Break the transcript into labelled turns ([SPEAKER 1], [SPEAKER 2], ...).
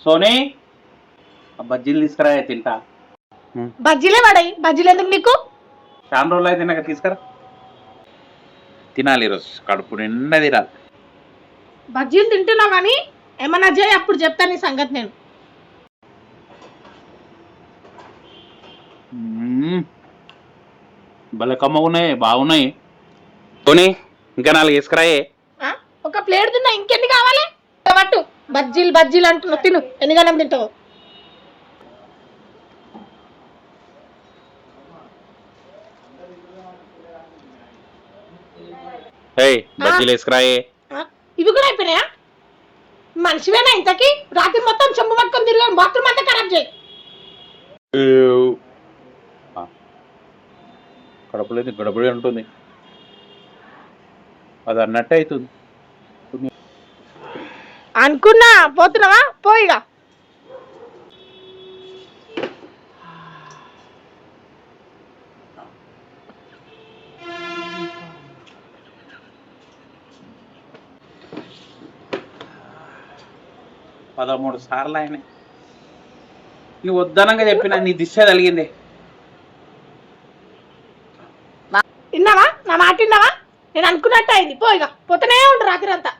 [SPEAKER 1] Sony ఆ బజ్జీలు తీసుకురా తింటా.
[SPEAKER 2] బజ్జీలే పడాయి, బజ్జీలు ఎందుకు నీకు?
[SPEAKER 1] చాలా రోజులు అయితే తిన్నాక తీసుకురా. తినాలి ఈరోజు కడుపు నిండా తినాలి.
[SPEAKER 2] బజ్జీలు తింటున్నావు కానీ ఏమన్నా చేయి, అప్పుడు చెప్తాను నీ సంగతి నేను.
[SPEAKER 1] భలే కమ్మగున్నాయి, బాగున్నాయి. సోనీ ఇంకా 4 తీసుకురాయే.
[SPEAKER 2] ఒక ప్లేట్ తిన్నా, ఇంకెన్ని కావాలి? పట్టు, బజ్జీలు బజ్జీలు అంటున్నావు, తిను. ఎన్ని గణం తింటావు?
[SPEAKER 1] బజ్జీలు వేసుకురాయే.
[SPEAKER 2] ఇవి కూడా అయిపోయినాయా? మనిషివేనా ఇంతకి? రాత్రి మొత్తం చెంబు పట్టుకొని తిరిగాను, బాత్రూమ్ అంతా ఖరాబ్ చేయి.
[SPEAKER 1] కడుపులేదు, గడబడి ఉంటుంది, అది అన్నట్టే అవుతుంది.
[SPEAKER 2] అనుకున్నా. పోతున్నావా? పోయిగా.
[SPEAKER 1] పదమూడు సార్లు ఆయన నువ్వు వద్దనంగా చెప్పినా నీ దిశ కలిగింది.
[SPEAKER 2] విన్నావా? నా మాట విన్నావా? నేను అనుకున్నట్టు అయింది. పోయిగా, పోతూనే ఉండు రాత్రి అంతా.